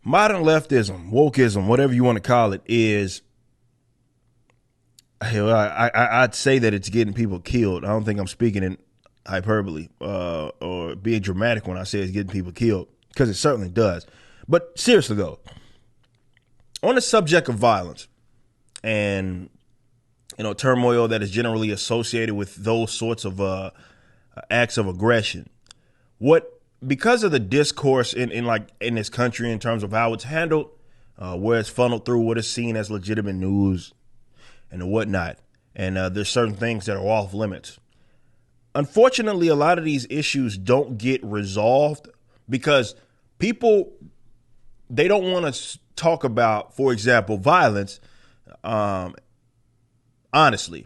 Modern leftism, wokeism, whatever you want to call it, is, hell, I'd say that it's getting people killed. I don't think I'm speaking in hyperbole or being dramatic when I say it's getting people killed, because it certainly does. But seriously, though, on the subject of violence and turmoil that is generally associated with those sorts of acts of aggression, because of the discourse in this country in terms of how it's handled, where it's funneled through, what is seen as legitimate news and whatnot, and there's certain things that are off limits. Unfortunately, a lot of these issues don't get resolved because people, they don't want to talk about, for example, violence, honestly,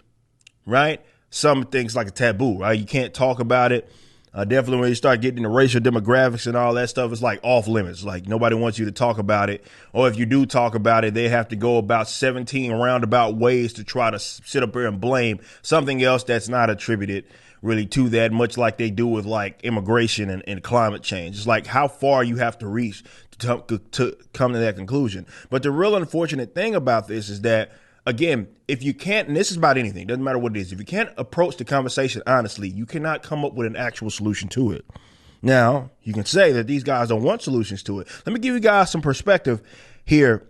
right? Some things like a taboo, right? You can't talk about it. Definitely when you start getting into racial demographics and all that stuff, it's like off limits. Like nobody wants you to talk about it. Or if you do talk about it, they have to go about 17 roundabout ways to try to sit up here and blame something else that's not attributed really to that, much like they do with like immigration and climate change. It's like how far you have to reach to come to that conclusion. But the real unfortunate thing about this is that, again, if you can't, and this is about anything, doesn't matter what it is, if you can't approach the conversation honestly, you cannot come up with an actual solution to it. Now, you can say that these guys don't want solutions to it. Let me give you guys some perspective here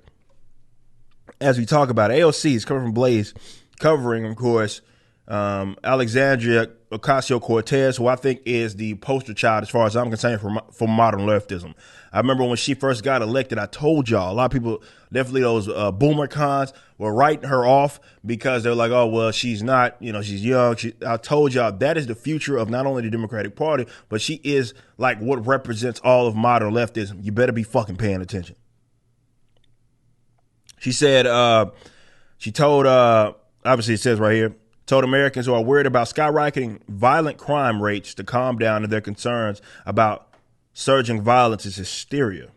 as we talk about it. AOC is coming from Blaze, covering, of course, Alexandria Ocasio-Cortez, who I think is the poster child, as far as I'm concerned, for modern leftism. I remember when she first got elected, I told y'all, a lot of people, definitely those boomer cons, were writing her off because they're like, oh, well, she's not, she's young. I told y'all that is the future of not only the Democratic Party, but she is like what represents all of modern leftism. You better be fucking paying attention. She said, she told, obviously it says right here, told Americans who are worried about skyrocketing violent crime rates to calm down and their concerns about surging violence is hysteria.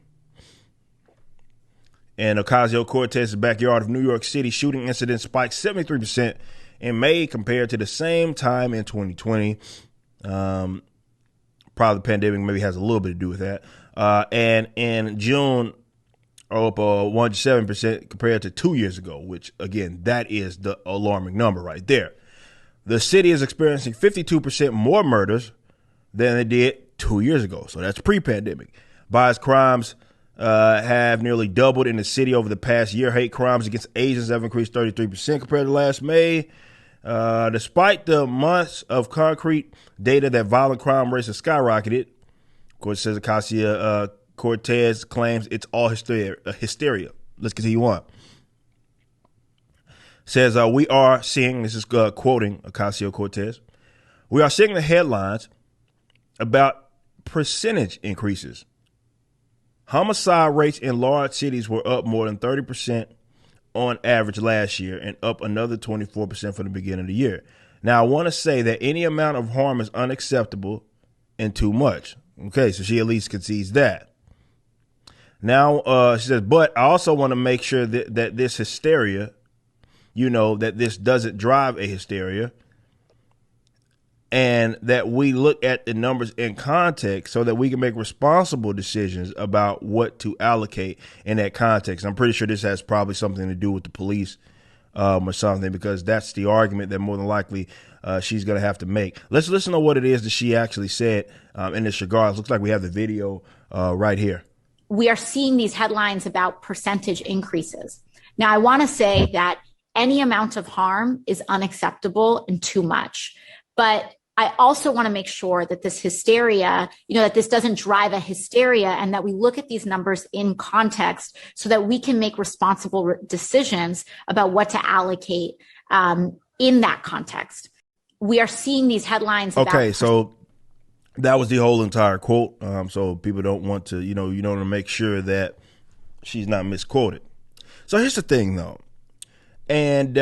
In Ocasio-Cortez's backyard of New York City, shooting incidents spiked 73% in May compared to the same time in 2020. Probably the pandemic maybe has a little bit to do with that. And in June, up 107% compared to 2 years ago, which, again, that is the alarming number right there. The city is experiencing 52% more murders than it did 2 years ago. So that's pre-pandemic. Violent crimes have nearly doubled in the city over the past year. Hate crimes against Asians have increased 33% compared to last May. Despite the months of concrete data that violent crime rates have skyrocketed, of course, says Ocasio-Cortez claims it's all hysteria. Let's continue on. Says, we are seeing, this is quoting Ocasio-Cortez, we are seeing the headlines about percentage increases. Homicide rates in large cities were up more than 30% on average last year and up another 24% from the beginning of the year. Now, I want to say that any amount of harm is unacceptable and too much. Okay, so she at least concedes that. Now, she says, but I also want to make sure that this hysteria, that this doesn't drive a hysteria, and that we look at the numbers in context so that we can make responsible decisions about what to allocate in that context. I'm pretty sure this has probably something to do with the police or something, because that's the argument that more than likely she's going to have to make. Let's listen to what it is that she actually said in this regard. It looks like we have the video right here. We are seeing these headlines about percentage increases. Now, I want to say that any amount of harm is unacceptable and too much. But I also want to make sure that this hysteria, that this doesn't drive a hysteria, and that we look at these numbers in context so that we can make responsible decisions about what to allocate in that context. We are seeing these headlines. Okay, so that was the whole entire quote. So people don't want to, to make sure that she's not misquoted. So here's the thing, though. And,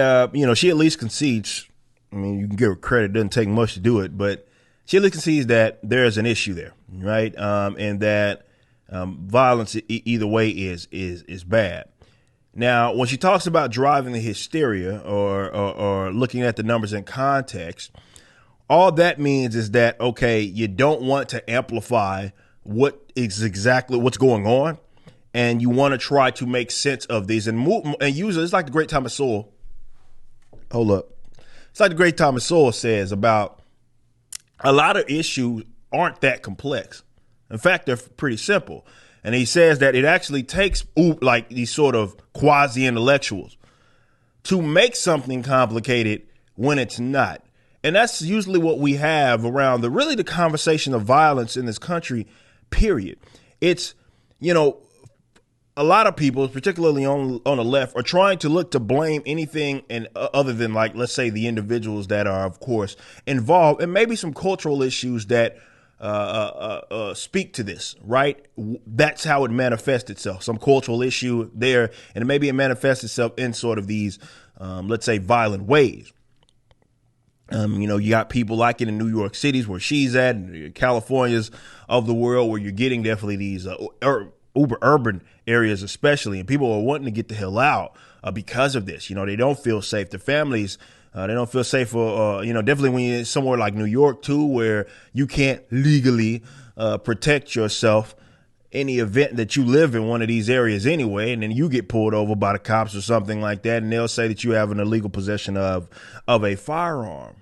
she at least concedes. I mean, you can give her credit. It doesn't take much to do it, but she at least concedes that there's an issue there, right? And that violence either way is bad. Now, when she talks about driving the hysteria or looking at the numbers in context, all that means is that, okay, you don't want to amplify what is exactly what's going on, and you want to try to make sense of these and move and use it. It's like the great Thomas Sowell. Hold up. It's like the great Thomas Sowell says about a lot of issues aren't that complex. In fact, they're pretty simple. And he says that it actually takes like these sort of quasi-intellectuals to make something complicated when it's not. And that's usually what we have around the conversation of violence in this country, period. It's, a lot of people, particularly on the left, are trying to look to blame anything and other than, like, let's say the individuals that are, of course, involved, and maybe some cultural issues that speak to this, right? That's how it manifests itself. Some cultural issue there, and maybe it manifests itself in sort of these, let's say, violent ways. You got people like it in New York Cities where she's at, and California's of the world where you're getting definitely these uber urban areas, especially, and people are wanting to get the hell out because of this. They don't feel safe. Their families, they don't feel safe. Definitely when you're somewhere like New York too, where you can't legally protect yourself in the event that you live in one of these areas anyway, and then you get pulled over by the cops or something like that, and they'll say that you have an illegal possession of a firearm.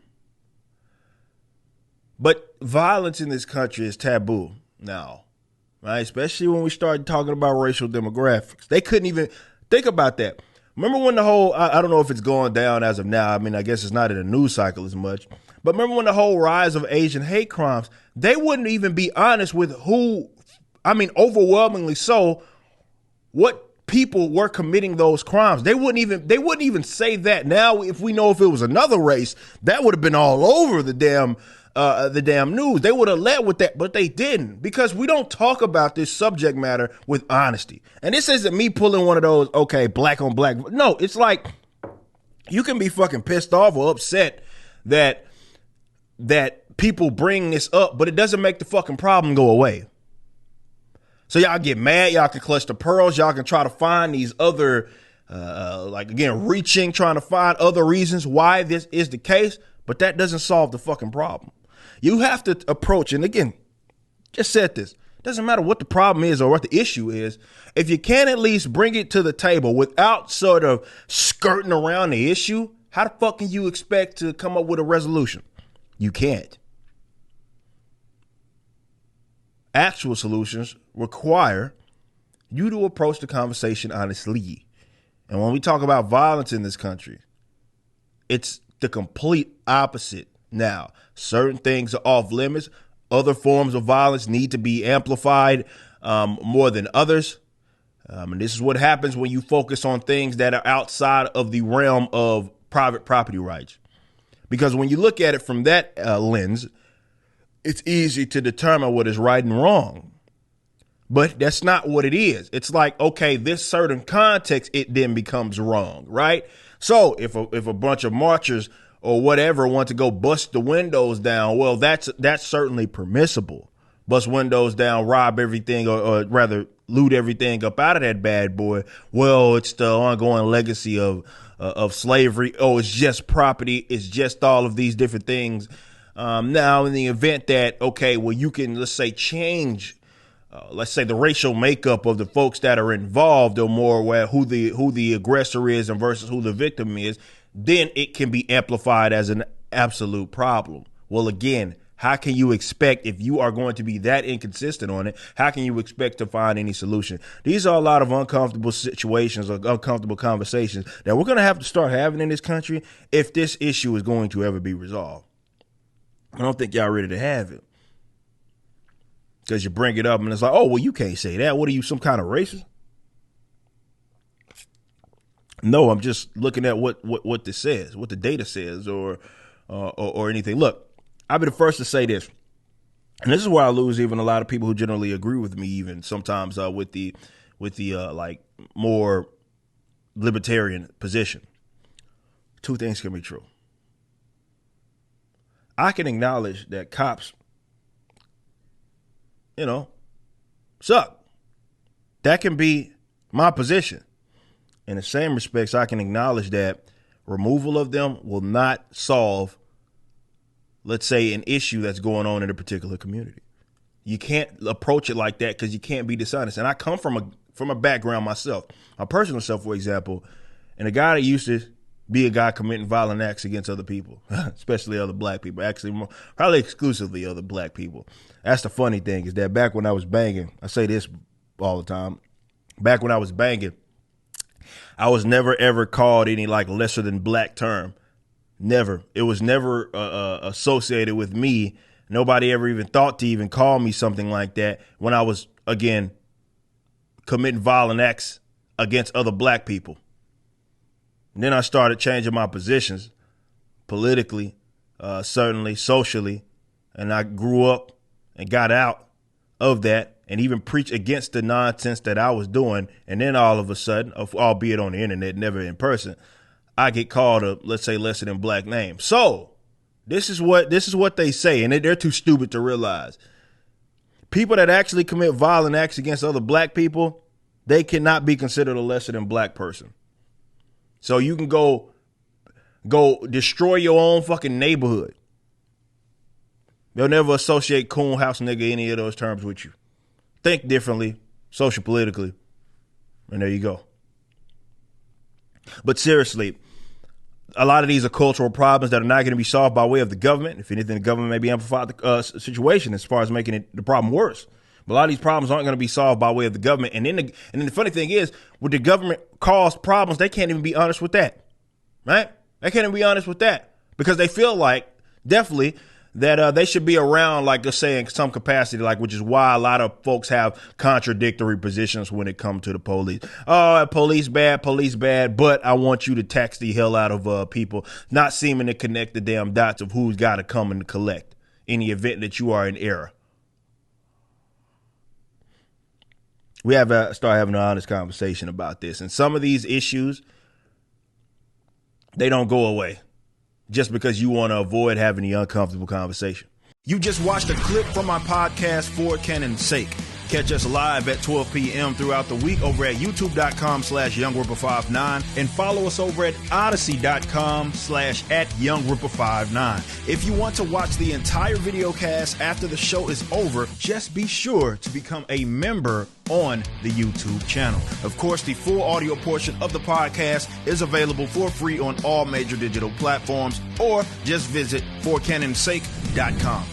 But violence in this country is taboo now, right? Especially when we start talking about racial demographics. They couldn't even think about that. Remember when the whole, I don't know if it's going down as of now. I mean, I guess it's not in the news cycle as much. But remember when the whole rise of Asian hate crimes, they wouldn't even be honest with overwhelmingly so, what people were committing those crimes. They wouldn't even say that. Now, if we know if it was another race, that would have been all over the damn news. They would have led with that, but they didn't, because we don't talk about this subject matter with honesty. And this isn't me pulling one of those, okay, black on black. No, it's like you can be fucking pissed off or upset that people bring this up, but it doesn't make the fucking problem go away. So y'all get mad, y'all can clutch the pearls, y'all can try to find these other, trying to find other reasons why this is the case, but that doesn't solve the fucking problem. You have to approach, and again, just said this, doesn't matter what the problem is or what the issue is, if you can at least bring it to the table without sort of skirting around the issue, how the fuck can you expect to come up with a resolution? You can't. Actual solutions require you to approach the conversation honestly. And when we talk about violence in this country, it's the complete opposite. Now, certain things are off limits. Other forms of violence need to be amplified more than others. And this is what happens when you focus on things that are outside of the realm of private property rights. Because when you look at it from that lens, it's easy to determine what is right and wrong. But that's not what it is. It's like, okay, this certain context, it then becomes wrong, right? So if a bunch of marchers or whatever want to go bust the windows down, well, that's certainly permissible. Bust windows down, rob everything, or rather loot everything up out of that bad boy. Well, it's the ongoing legacy of slavery. Oh, it's just property. It's just all of these different things. Now, in the event that, okay, well, you can, let's say, change, let's say, the racial makeup of the folks that are involved, or more where who the aggressor is and versus who the victim is, then it can be amplified as an absolute problem. Well, again, how can you expect, if you are going to be that inconsistent on it, how can you expect to find any solution? These are a lot of uncomfortable situations or uncomfortable conversations that we're going to have to start having in this country if this issue is going to ever be resolved. I don't think y'all ready to have it. Because you bring it up and it's like, oh, well, you can't say that. What are you, some kind of racist? No, I'm just looking at what this says, what the data says, or anything. Look, I'll be the first to say this, and this is where I lose even a lot of people who generally agree with me, even sometimes with the like more libertarian position. Two things can be true. I can acknowledge that cops, suck. That can be my position. In the same respects, I can acknowledge that removal of them will not solve, let's say, an issue that's going on in a particular community. You can't approach it like that because you can't be dishonest. And I come from from a background myself, my personal self, for example, and a guy that used to be a guy committing violent acts against other people, especially other black people, actually probably exclusively other black people. That's the funny thing, is that back when I was banging, I say this all the time, back when I was banging, I was never ever called any like lesser than black term. Never. It was never associated with me. Nobody ever even thought to even call me something like that when I was, again, committing violent acts against other black people. And then I started changing my positions politically, certainly socially, and I grew up and got out of that and even preached against the nonsense that I was doing. And then all of a sudden, albeit on the internet, never in person, I get called a, let's say, lesser than black name. So this is what they say, and they're too stupid to realize. People that actually commit violent acts against other black people, they cannot be considered a lesser than black person. So you can go destroy your own fucking neighborhood. They'll never associate coon house nigga, any of those terms with you. Think differently, social politically, and there you go. But seriously, a lot of these are cultural problems that are not going to be solved by way of the government. If anything, the government may be amplified the situation as far as making the problem worse. But a lot of these problems aren't going to be solved by way of the government. And then the funny thing is, with the government caused problems, they can't even be honest with that, right? They can't even be honest with that because they feel like definitely that they should be around, like let's say in some capacity, like, which is why a lot of folks have contradictory positions when it comes to the police. Oh, police bad, but I want you to tax the hell out of people, not seeming to connect the damn dots of who's got to come and collect in the event that you are in error. We have to start having an honest conversation about this. And some of these issues, they don't go away just because you want to avoid having the uncomfortable conversation. You just watched a clip from my podcast, For Canon's Sake. Catch us live at 12 p.m. throughout the week over at youtube.com/YoungRipper59 and follow us over at odyssey.com/@YoungRipper59. If you want to watch the entire video cast after the show is over, just be sure to become a member on the YouTube channel. Of course, the full audio portion of the podcast is available for free on all major digital platforms, or just visit forcanonsake.com.